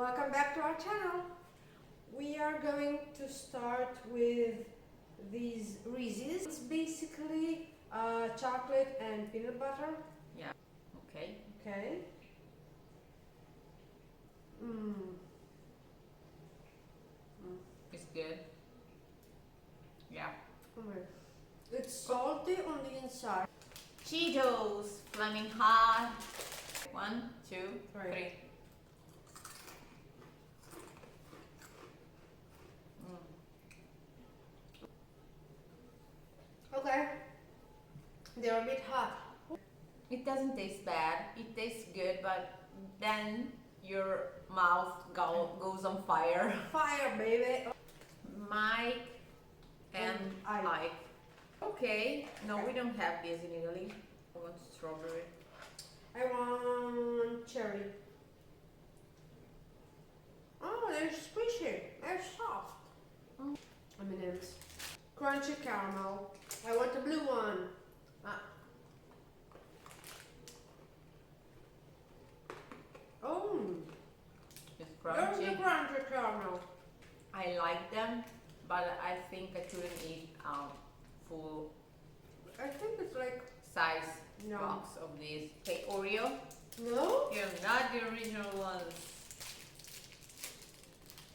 Welcome back to our channel. We are going to start with these Reese's. It's basically chocolate and peanut butter. Yeah. Okay. Okay. It's good. Yeah. Okay. It's salty on the inside. Cheetos, flaming hot. 1, 2, 3. Okay. They're a bit hot. It doesn't taste bad. It tastes good, but then your mouth goes on fire. Fire, baby. Mike and I. Ike. Okay. No, we don't have this in Italy. I want strawberry. I want cherry. Oh, they're squishy. They're soft. M&M's. Crunchy caramel. I want the blue one. Oh, It's there's crunchy. the crunchy caramel. I like them, but I think I couldn't eat full I think it's like size no. box of these. Okay, Oreo. No? You're not the original ones.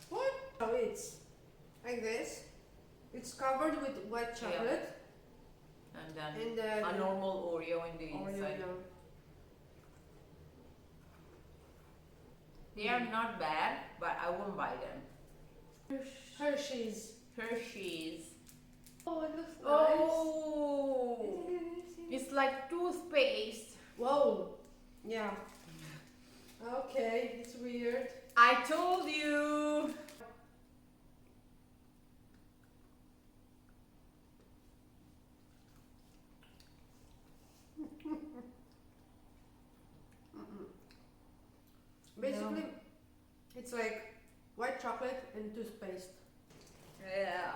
What? Oh, it's like this. It's covered with white chocolate. And then a normal Oreo in the inside. Yeah. They are not bad, but I won't buy them. Hershey's. Hershey's. Oh, it looks nice. Oh, it's like toothpaste. Whoa. Yeah. Okay, it's weird. I told you. Basically, it's like white chocolate and toothpaste. Yeah.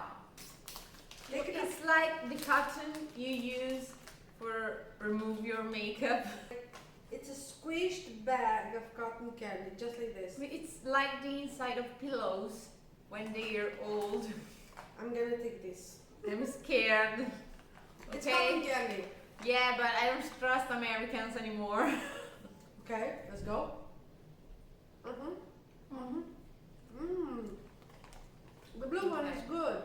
Take it It's like the cotton you use for remove your makeup. It's a squished bag of cotton candy, just like this. It's like the inside of pillows when they are old. I'm gonna take this. I'm scared. It's cotton candy. Yeah, but I don't trust Americans anymore. Okay, let's go. The blue one is good.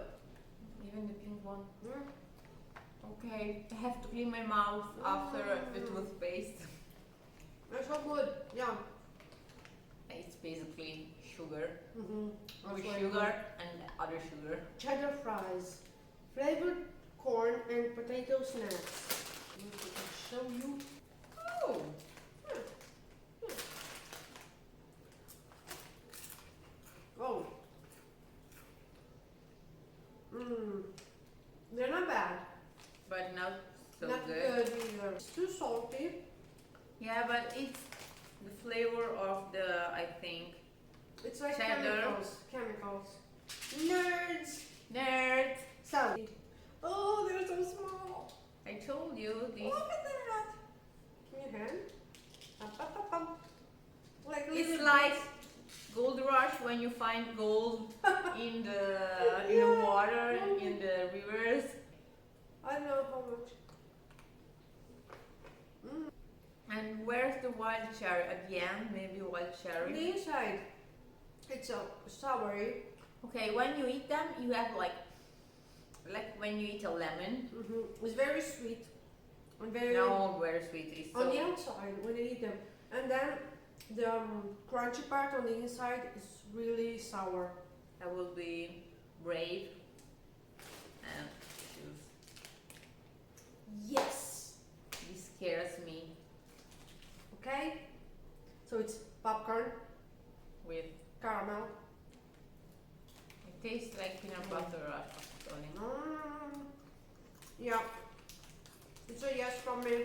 Even the pink one. Mm. Okay, I have to clean my mouth after the toothpaste. They're so good. Yeah. It's basically sugar. That's why Sugar and other sugar. cheddar fries, flavored corn and potato snacks. I can show you. Oh! Oh. They're not bad. But not so Not good. either. It's too salty. Yeah, but it's the flavor of the, I think, It's like cheddar. Chemicals. Nerds. Nerds. So. Oh, they're so small. I told you these. Look at that. Can you hand? Like It's little like bits. gold rush when you find gold in the water, in the rivers. I don't know how much. And where's the wild cherry? At the end, maybe wild On cherry. the inside, it's a soury. Okay, when you eat them, you have like when you eat a lemon. It's very sweet. And very No, very sweet. It's on so the outside when you eat them. And then the crunchy part on the inside is really sour. I will be brave and choose. Yes. This scares me Okay. So it's popcorn, with. caramel. It tastes like peanut butter, actually. Yeah. It's a yes from me.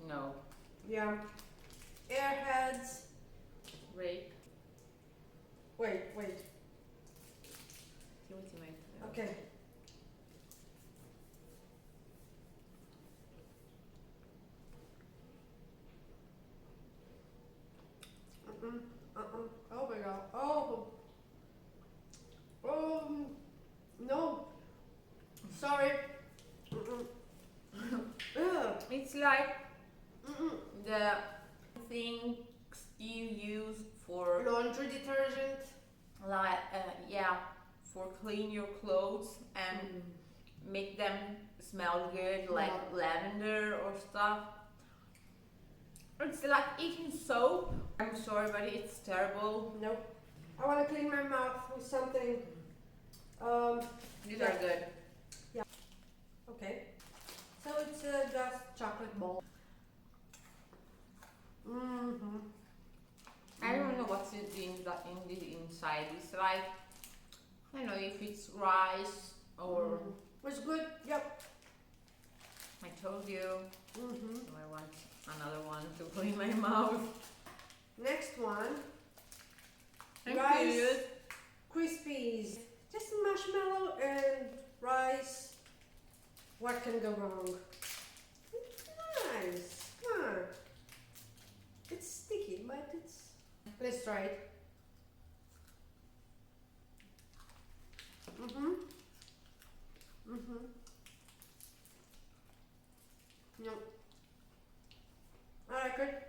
No. Yeah. Airheads. Rape. Wait. The ultimate. Okay. Oh my god. Oh. No. Sorry. Ugh. It's like the things you use for Laundry detergent. like yeah, for clean your clothes and make them smell good, like lavender or stuff. It's like eating soap. I'm sorry, but it's terrible. Nope. I want to clean my mouth with something. These are good. Yeah. Okay. So it's just chocolate ball. I don't know what's in the inside. It's like, I don't know if it's rice or. It's good. Yep. I told you. So I want another one to clean my mouth. Next one. I'm Rice curious. Krispies. Just marshmallow and rice. What can go wrong? It's nice. Come on. It's sticky, but it's. Let's try it. No. I like it.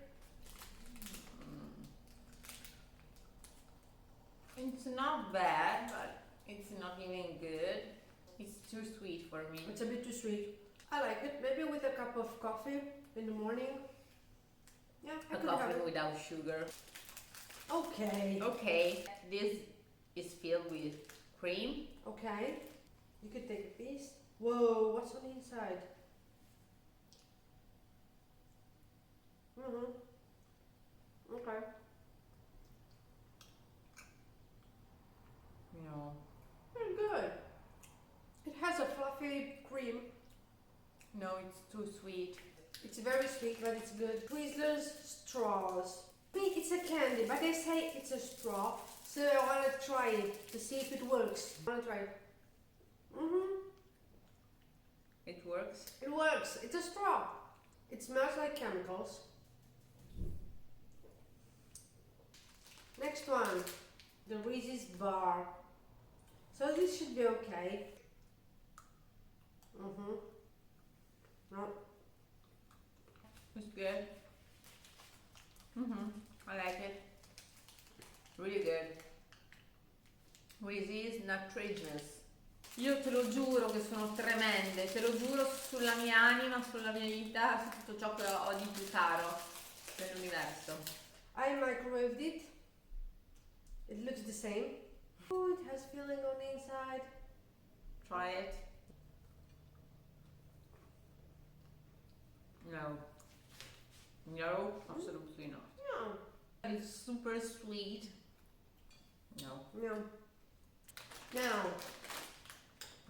It's not bad, but it's not even good. It's too sweet for me. It's a bit too sweet. I like it. Maybe with a cup of coffee in the morning. Yeah, I A could have coffee it. without sugar. Okay. Okay, this is filled with cream. Okay. You could take a piece. Whoa, what's on the inside? Okay. No. Very good. It has a fluffy cream. No, it's too sweet. It's very sweet, but it's good. Twizzlers straws. I think it's a candy, but they say it's a straw, so I want to try it to see if it works. I want to try it. It works. It works. It's a straw. It smells like chemicals. Next one, the Reese's bar. So this should be okay. No. It's good. I like it. Really good. Reese's Nutritious. Io te lo giuro che sono tremende, te lo giuro sulla mia anima, sulla mia vita, su tutto ciò che ho di più caro nell'universo. I microwaved it. It looks the same. Oh, it has filling on the inside. Try it. No. No, absolutely not. No. It's super sweet. No. No. Now,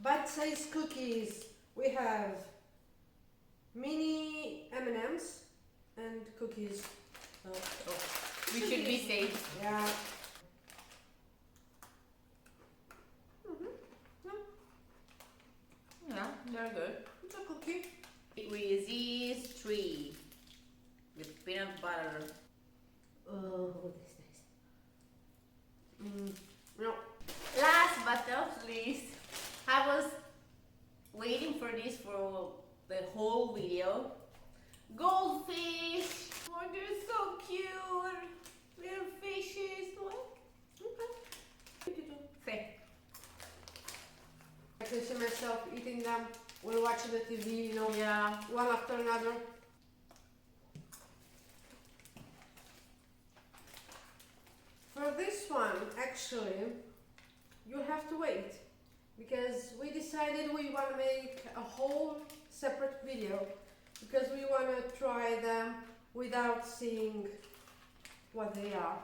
bite-sized cookies. We have mini M&Ms and cookies. Oh, we should be safe. Yeah. Yeah, they're good. It's a cookie. Reese's 3 with peanut butter. Oh, that's nice. No. Last but not least, I was waiting for this for the whole video. Goldfish! Oh, they're so cute! Little fishes. Look. Say. I can see myself eating them while watching the TV, you know, Yeah. one after another. For this one, actually, you have to wait because we decided we want to make a whole separate video because we want to try them without seeing what they are.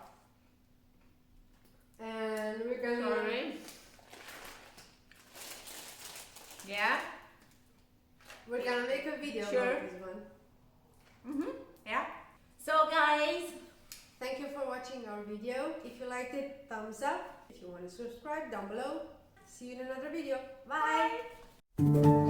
And we're gonna... Sorry. Yeah? We're gonna make a video Sure. about this one. Yeah. So guys, Thank you for watching our video. If you liked it, thumbs up. If you want to subscribe, down below. See you in another video. Bye.